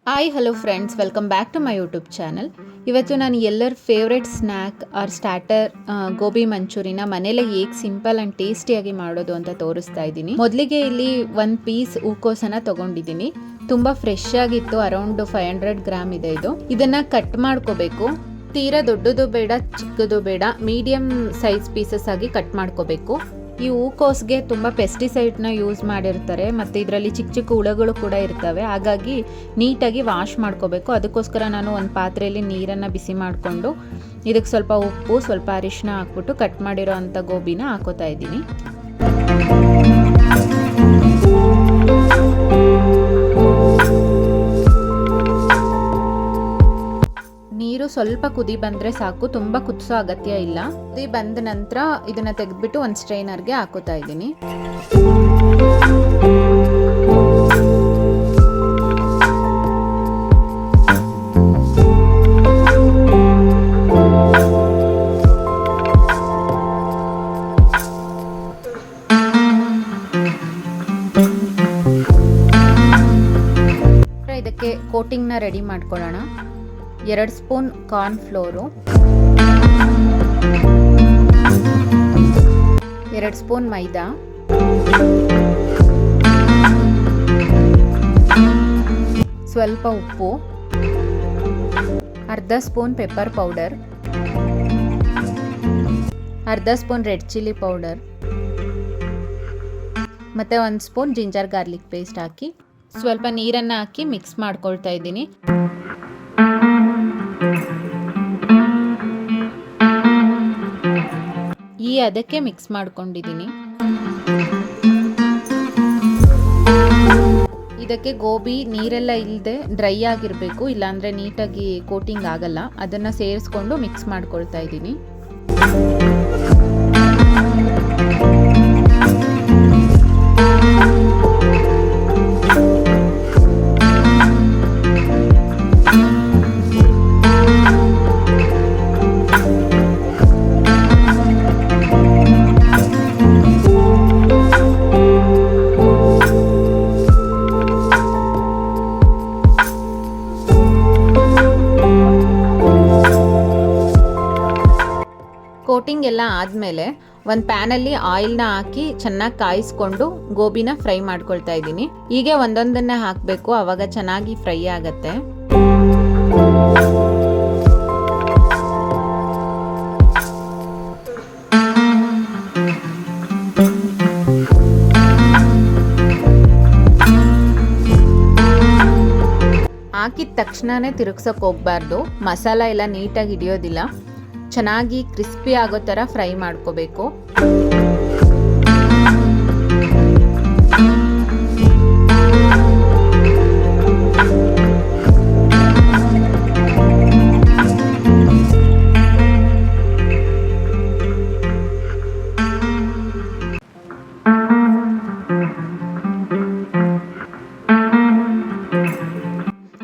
Hi hello friends, welcome back to my YouTube channel. ಇವತ್ತು ನಾನು ಎಲ್ಲರ favourite snack or starter gobi ಮಂಚೂರಿನ ಮನೇಲೆ ಹೇಗೆ ಸಿಂಪಲ್ ಆ್ಯಂಡ್ ಟೇಸ್ಟಿಯಾಗಿ ಮಾಡೋದು ಅಂತ ತೋರಿಸ್ತಾ ಇದ್ದೀನಿ. ಮೊದಲಿಗೆ ಇಲ್ಲಿ 1 ಪೀಸ್ ಹೂಕೋಸನ್ನು ತೊಗೊಂಡಿದ್ದೀನಿ. ತುಂಬ ಫ್ರೆಶ್ ಆಗಿತ್ತು, ಅರೌಂಡ್ 500 ಗ್ರಾಮ್ ಇದೆ ಇದು. ಇದನ್ನು ಕಟ್ ಮಾಡ್ಕೋಬೇಕು. ತೀರಾ ದೊಡ್ಡದು ಬೇಡ, ಚಿಕ್ಕದು ಬೇಡ, ಮೀಡಿಯಮ್ ಸೈಜ್ ಪೀಸಸ್ ಆಗಿ ಕಟ್ ಮಾಡ್ಕೋಬೇಕು. ಈ ಹೂಕೋಸ್ಗೆ ತುಂಬ ಪೆಸ್ಟಿಸೈಡ್ನ ಯೂಸ್ ಮಾಡಿರ್ತಾರೆ ಮತ್ತು ಇದರಲ್ಲಿ ಚಿಕ್ಕ ಚಿಕ್ಕ ಹುಳಗಳು ಕೂಡ ಇರ್ತವೆ. ಹಾಗಾಗಿ ನೀಟಾಗಿ ವಾಶ್ ಮಾಡ್ಕೋಬೇಕು. ಅದಕ್ಕೋಸ್ಕರ ನಾನು ಒಂದು ಪಾತ್ರೆಯಲ್ಲಿ ನೀರನ್ನು ಬಿಸಿ ಮಾಡಿಕೊಂಡು ಇದಕ್ಕೆ ಸ್ವಲ್ಪ ಉಪ್ಪು, ಸ್ವಲ್ಪ ಅರಿಶಿನ ಹಾಕ್ಬಿಟ್ಟು ಕಟ್ ಮಾಡಿರೋ ಅಂಥ ಗೋಬಿನ ಹಾಕೋತಾ ಇದ್ದೀನಿ. ನೀರು ಸ್ವಲ್ಪ ಕುದಿ ಬಂದರೆ ಸಾಕು, ತುಂಬ ಕುದಿಸೋ ಅಗತ್ಯ ಇಲ್ಲ. ಕುದಿ ಬಂದ ನಂತರ ಇದನ್ನು ತೆಗೆದ್ಬಿಟ್ಟು ಒಂದು ಸ್ಟ್ರೈನರ್ಗೆ ಹಾಕೋತಾ ಇದ್ದೀನಿ. ಇದಕ್ಕೆ ಕೋಟಿಂಗ್ನ ರೆಡಿ ಮಾಡ್ಕೊಳ್ಳೋಣ. 2 ಸ್ಪೂನ್ ಕಾರ್ನ್ ಫ್ಲೋರು, 2 ಸ್ಪೂನ್ ಮೈದಾ, ಸ್ವಲ್ಪ ಉಪ್ಪು, ಅರ್ಧ ಸ್ಪೂನ್ ಪೆಪ್ಪರ್ ಪೌಡರ್, ಅರ್ಧ ಸ್ಪೂನ್ ರೆಡ್ ಚಿಲ್ಲಿ ಪೌಡರ್ ಮತ್ತು 1 ಸ್ಪೂನ್ ಜಿಂಜರ್ ಗಾರ್ಲಿಕ್ ಪೇಸ್ಟ್ ಹಾಕಿ ಸ್ವಲ್ಪ ನೀರನ್ನು ಹಾಕಿ ಮಿಕ್ಸ್ ಮಾಡ್ಕೊಳ್ತಾ ಇದ್ದೀನಿ. ಅದಕ್ಕೆ ಮಿಕ್ಸ್ ಮಾಡ್ಕೊಂಡಿದ್ದೀನಿ. ಇದಕ್ಕೆ ಗೋಬಿ ನೀರೆಲ್ಲ ಇಲ್ಲದೆ ಡ್ರೈ ಆಗಿರಬೇಕು, ಇಲ್ಲಾಂದರೆ ನೀಟಾಗಿ ಕೋಟಿಂಗ್ ಆಗಲ್ಲ. ಅದನ್ನು ಸೇರಿಸ್ಕೊಂಡು ಮಿಕ್ಸ್ ಮಾಡ್ಕೊಳ್ತಾ ಇದ್ದೀನಿ. ಕೋಟಿಂಗ್ ಎಲ್ಲ ಆದಮೇಲೆ ಒಂದು ಪ್ಯಾನಲ್ಲಿ ಆಯಿಲ್ನ ಹಾಕಿ ಚೆನ್ನಾಗಿ ಕಾಯಿಸ್ಕೊಂಡು ಗೋಬಿನ ಫ್ರೈ ಮಾಡ್ಕೊಳ್ತಾ ಇದ್ದೀನಿ. ಹೀಗೆ ಒಂದೊಂದನ್ನೇ ಹಾಕಬೇಕು, ಆವಾಗ ಚೆನ್ನಾಗಿ ಫ್ರೈ ಆಗತ್ತೆ. ಹಾಕಿದ ತಕ್ಷಣನೇ ತಿರುಗ್ಸೋಕೆ ಹೋಗಬಾರ್ದು, ಮಸಾಲ ಎಲ್ಲ ನೀಟಾಗಿ ಹಿಡಿಯೋದಿಲ್ಲ. ಚೆನ್ನಾಗಿ ಕ್ರಿಸ್ಪಿ ಆಗೋ ಥರ ಫ್ರೈ ಮಾಡ್ಕೋಬೇಕು.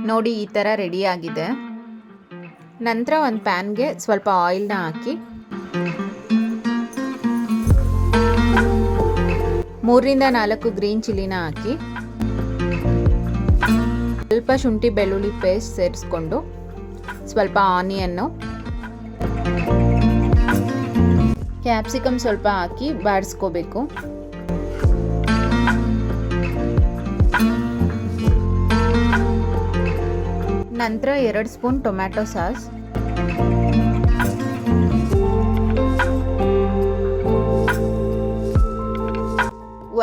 ನೋಡಿ, ಈ ಥರ ರೆಡಿ ಆಗಿದೆ. ನಂತರ ಒಂದು ಪ್ಯಾನ್ಗೆ ಸ್ವಲ್ಪ ಆಯಿಲ್ನ ಹಾಕಿ 3-4 ಗ್ರೀನ್ ಚಿಲ್ಲಿನ ಹಾಕಿ ಸ್ವಲ್ಪ ಶುಂಠಿ ಬೆಳ್ಳುಳ್ಳಿ ಪೇಸ್ಟ್ ಸೇರಿಸ್ಕೊಂಡು ಸ್ವಲ್ಪ ಆನಿಯನ್ನು, ಕ್ಯಾಪ್ಸಿಕಮ್ ಸ್ವಲ್ಪ ಹಾಕಿ ಬಾಡಿಸ್ಕೋಬೇಕು. ನಂತರ 2 spoon tomato sauce,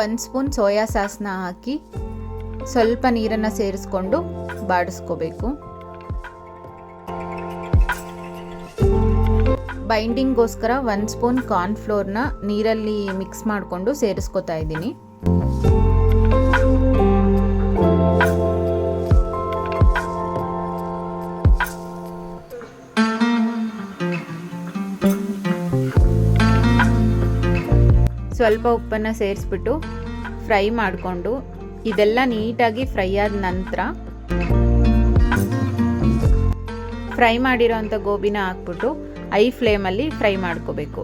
1 spoon soya ಸಾಸ್ನ ಹಾಕಿ ಸ್ವಲ್ಪ ನೀರನ್ನು ಸೇರಿಸ್ಕೊಂಡು ಬಾಡಿಸ್ಕೋಬೇಕು. ಬೈಂಡಿಂಗ್ಗೋಸ್ಕರ 1 ಸ್ಪೂನ್ ಕಾರ್ನ್ ಫ್ಲೋರ್ನ ನೀರಲ್ಲಿ ಮಿಕ್ಸ್ ಮಾಡಿಕೊಂಡು ಸೇರಿಸ್ಕೋತಾ ಇದ್ದೀನಿ. ಸ್ವಲ್ಪ ಉಪ್ಪನ್ನು ಸೇರಿಸ್ಬಿಟ್ಟು ಫ್ರೈ ಮಾಡಿಕೊಂಡು ಇದೆಲ್ಲ ನೀಟಾಗಿ ಫ್ರೈ ಆದ ನಂತರ ಫ್ರೈ ಮಾಡಿರೋ ಅಂಥ ಗೋಬಿನ ಹಾಕ್ಬಿಟ್ಟು ಹೈ ಫ್ಲೇಮಲ್ಲಿ ಫ್ರೈ ಮಾಡ್ಕೋಬೇಕು.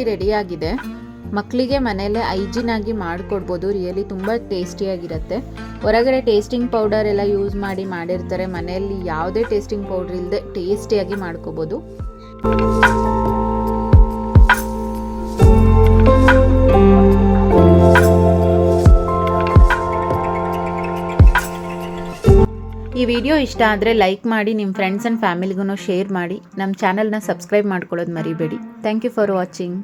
ಮಂಚೂರಿ ರೆಡಿಯಾಗಿದೆ. ಮಕ್ಕಳಿಗೆ ಮನೆಯಲ್ಲೇ ಹೈಜಿನಾಗಿ ಮಾಡಿಕೊಡ್ಬೋದು. ರಿಯಲಿ ತುಂಬ ಟೇಸ್ಟಿಯಾಗಿರುತ್ತೆ. ಹೊರಗಡೆ ಟೇಸ್ಟಿಂಗ್ ಪೌಡರ್ ಎಲ್ಲ ಯೂಸ್ ಮಾಡಿ ಮಾಡಿರ್ತಾರೆ. ಮನೆಯಲ್ಲಿ ಯಾವುದೇ ಟೇಸ್ಟಿಂಗ್ ಪೌಡ್ರ್ ಇಲ್ಲದೆ ಟೇಸ್ಟಿಯಾಗಿ ಮಾಡ್ಕೋಬೋದು. ಈ ವಿಡಿಯೋ ಇಷ್ಟ ಆದರೆ ಲೈಕ್ ಮಾಡಿ, ನಿಮ್ಮ ಫ್ರೆಂಡ್ಸ್ ಆ್ಯಂಡ್ ಫ್ಯಾಮಿಲಿಗೂ ಶೇರ್ ಮಾಡಿ. ನಮ್ಮ ಚಾನಲ್ನ ಸಬ್ಸ್ಕ್ರೈಬ್ ಮಾಡ್ಕೊಳ್ಳೋದು ಮರಿಬೇಡಿ. Thank you for watching.